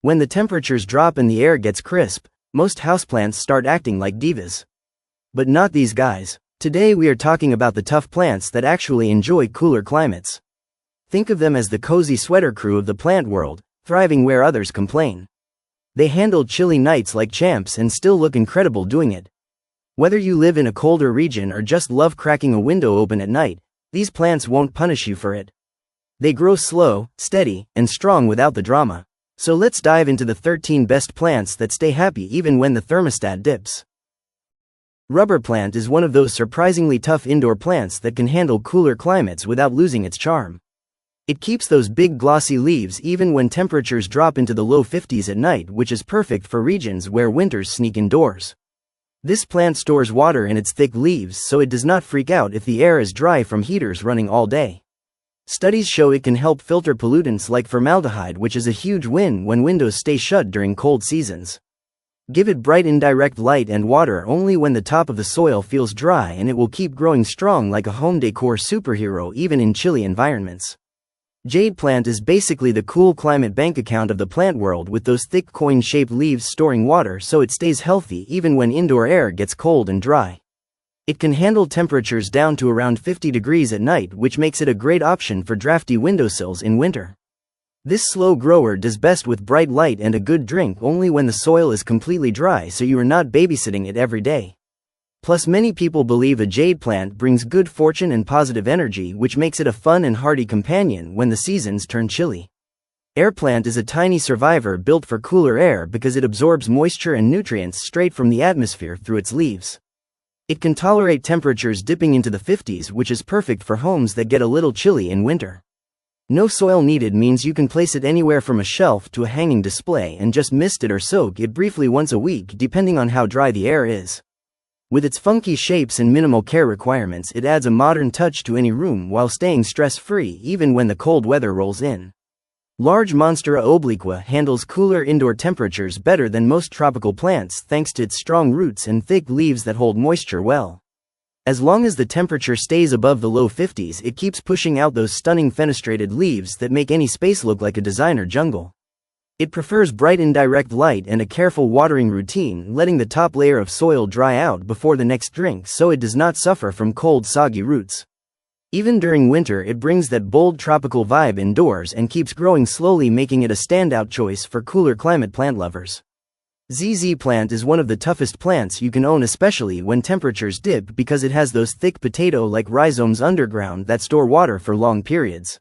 When the temperatures drop and the air gets crisp, most houseplants start acting like divas. But not these guys. Today we are talking about the tough plants that actually enjoy cooler climates. Think of them as the cozy sweater crew of the plant world, thriving where others complain. They handle chilly nights like champs and still look incredible doing it. Whether you live in a colder region or just love cracking a window open at night, these plants won't punish you for it. They grow slow, steady, and strong without the drama. So let's dive into the 13 best plants that stay happy even when the thermostat dips. Rubber plant is one of those surprisingly tough indoor plants that can handle cooler climates without losing its charm. It keeps those big glossy leaves even when temperatures drop into the low 50s at night, which is perfect for regions where winters sneak indoors. This plant stores water in its thick leaves so it does not freak out if the air is dry from heaters running all day. Studies show it can help filter pollutants like formaldehyde, which is a huge win when windows stay shut during cold seasons. Give it bright indirect light and water only when the top of the soil feels dry, and it will keep growing strong like a home decor superhero even in chilly environments. Jade plant is basically the cool climate bank account of the plant world, with those thick coin-shaped leaves storing water so it stays healthy even when indoor air gets cold and dry. It can handle temperatures down to around 50 degrees at night, which makes it a great option for drafty windowsills in winter. This slow grower does best with bright light and a good drink only when the soil is completely dry, so you are not babysitting it every day. Plus, many people believe a jade plant brings good fortune and positive energy, which makes it a fun and hardy companion when the seasons turn chilly. Air plant is a tiny survivor built for cooler air because it absorbs moisture and nutrients straight from the atmosphere through its leaves. It can tolerate temperatures dipping into the 50s, which is perfect for homes that get a little chilly in winter. No soil needed means you can place it anywhere from a shelf to a hanging display and just mist it or soak it briefly once a week depending on how dry the air is. With its funky shapes and minimal care requirements, it adds a modern touch to any room while staying stress-free even when the cold weather rolls in. Large Monstera Obliqua handles cooler indoor temperatures better than most tropical plants thanks to its strong roots and thick leaves that hold moisture well. As long as the temperature stays above the low 50s, it keeps pushing out those stunning fenestrated leaves that make any space look like a designer jungle. It prefers bright indirect light and a careful watering routine, letting the top layer of soil dry out before the next drink so it does not suffer from cold, soggy roots. Even during winter, it brings that bold tropical vibe indoors and keeps growing slowly, making it a standout choice for cooler climate plant lovers. ZZ plant is one of the toughest plants you can own, especially when temperatures dip, because it has those thick potato-like rhizomes underground that store water for long periods.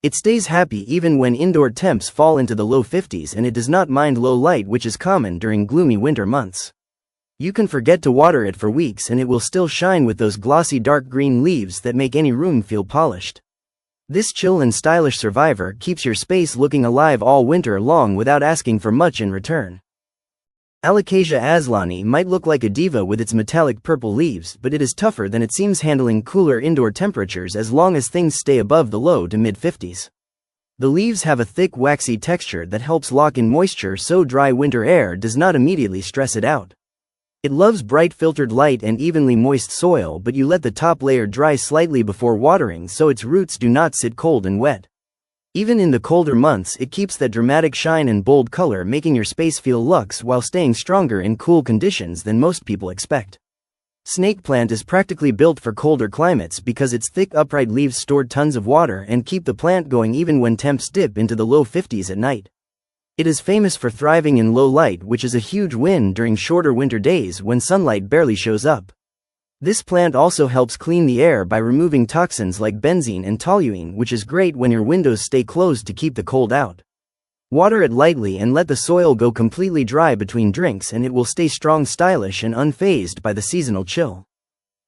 It stays happy even when indoor temps fall into the low 50s, and it does not mind low light, which is common during gloomy winter months. You can forget to water it for weeks and it will still shine with those glossy dark green leaves that make any room feel polished. This chill and stylish survivor keeps your space looking alive all winter long without asking for much in return. Alocasia Azlanii might look like a diva with its metallic purple leaves, but it is tougher than it seems, handling cooler indoor temperatures as long as things stay above the low to mid 50s. The leaves have a thick waxy texture that helps lock in moisture so dry winter air does not immediately stress it out. It loves bright filtered light and evenly moist soil, but you let the top layer dry slightly before watering so its roots do not sit cold and wet. Even in the colder months, it keeps that dramatic shine and bold color, making your space feel luxe while staying stronger in cool conditions than most people expect. Snake plant is practically built for colder climates because its thick upright leaves store tons of water and keep the plant going even when temps dip into the low 50s at night. It is famous for thriving in low light, which is a huge win during shorter winter days when sunlight barely shows up. This plant also helps clean the air by removing toxins like benzene and toluene, which is great when your windows stay closed to keep the cold out. Water it lightly and let the soil go completely dry between drinks, and it will stay strong, stylish, and unfazed by the seasonal chill.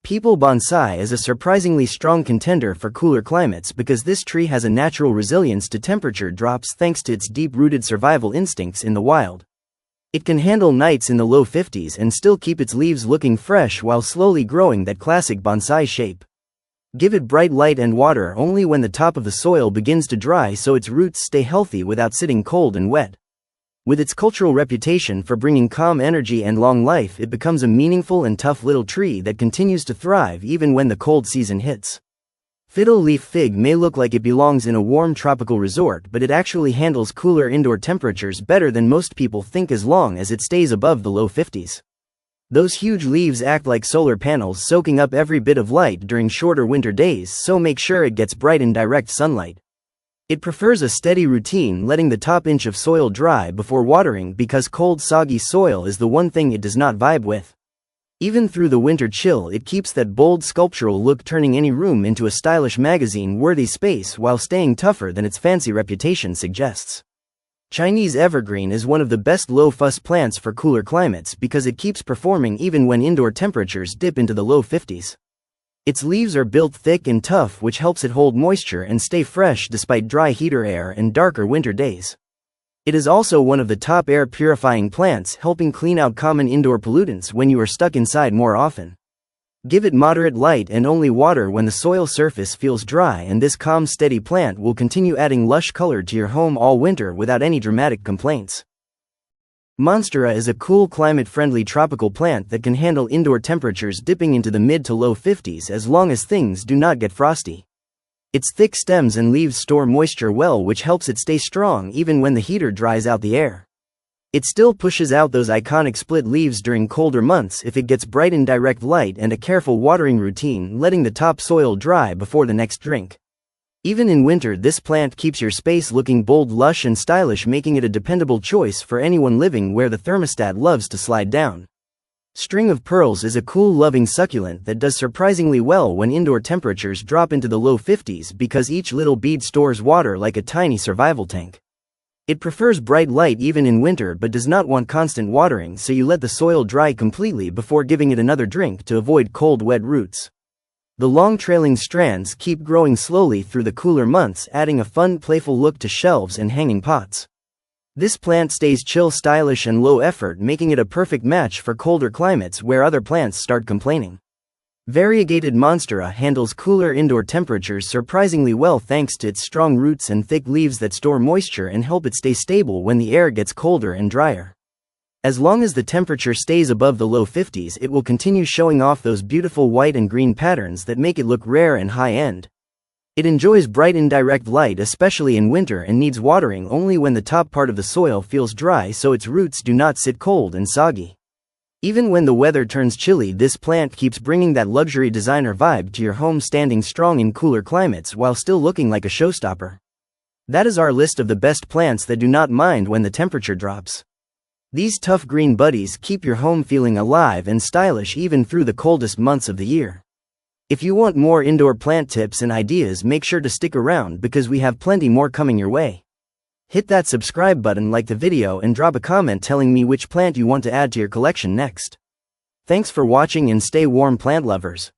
Peepal Bonsai is a surprisingly strong contender for cooler climates because this tree has a natural resilience to temperature drops thanks to its deep-rooted survival instincts in the wild. It can handle nights in the low 50s and still keep its leaves looking fresh while slowly growing that classic bonsai shape. Give it bright light and water only when the top of the soil begins to dry so its roots stay healthy without sitting cold and wet. With its cultural reputation for bringing calm energy and long life, it becomes a meaningful and tough little tree that continues to thrive even when the cold season hits. Fiddle leaf fig may look like it belongs in a warm tropical resort, but it actually handles cooler indoor temperatures better than most people think as long as it stays above the low 50s. Those huge leaves act like solar panels, soaking up every bit of light during shorter winter days, so make sure it gets bright in direct sunlight. It prefers a steady routine, letting the top inch of soil dry before watering because cold, soggy soil is the one thing it does not vibe with. Even through the winter chill, it keeps that bold sculptural look, turning any room into a stylish magazine-worthy space while staying tougher than its fancy reputation suggests. Chinese evergreen is one of the best low-fuss plants for cooler climates because it keeps performing even when indoor temperatures dip into the low 50s. Its leaves are built thick and tough, which helps it hold moisture and stay fresh despite dry heater air and darker winter days. It is also one of the top air-purifying plants, helping clean out common indoor pollutants when you are stuck inside more often. Give it moderate light and only water when the soil surface feels dry, and this calm, steady plant will continue adding lush color to your home all winter without any dramatic complaints. Monstera is a cool, climate-friendly tropical plant that can handle indoor temperatures dipping into the mid to low 50s as long as things do not get frosty. Its thick stems and leaves store moisture well, which helps it stay strong even when the heater dries out the air. It still pushes out those iconic split leaves during colder months if it gets bright in direct light and a careful watering routine, letting the top soil dry before the next drink. Even in winter, this plant keeps your space looking bold, lush, and stylish, making it a dependable choice for anyone living where the thermostat loves to slide down. String of Pearls is a cool, loving succulent that does surprisingly well when indoor temperatures drop into the low 50s because each little bead stores water like a tiny survival tank. It prefers bright light even in winter but does not want constant watering, so you let the soil dry completely before giving it another drink to avoid cold, wet roots. The long trailing strands keep growing slowly through the cooler months, adding a fun, playful look to shelves and hanging pots. This plant stays chill, stylish, and low effort, making it a perfect match for colder climates where other plants start complaining. Variegated Monstera handles cooler indoor temperatures surprisingly well thanks to its strong roots and thick leaves that store moisture and help it stay stable when the air gets colder and drier. As long as the temperature stays above the low 50s, it will continue showing off those beautiful white and green patterns that make it look rare and high-end. It enjoys bright indirect light, especially in winter, and needs watering only when the top part of the soil feels dry so its roots do not sit cold and soggy. Even when the weather turns chilly, this plant keeps bringing that luxury designer vibe to your home, standing strong in cooler climates while still looking like a showstopper. That is our list of the best plants that do not mind when the temperature drops. These tough green buddies keep your home feeling alive and stylish even through the coldest months of the year. If you want more indoor plant tips and ideas, make sure to stick around because we have plenty more coming your way. Hit that subscribe button, like the video, and drop a comment telling me which plant you want to add to your collection next. Thanks for watching and stay warm, plant lovers.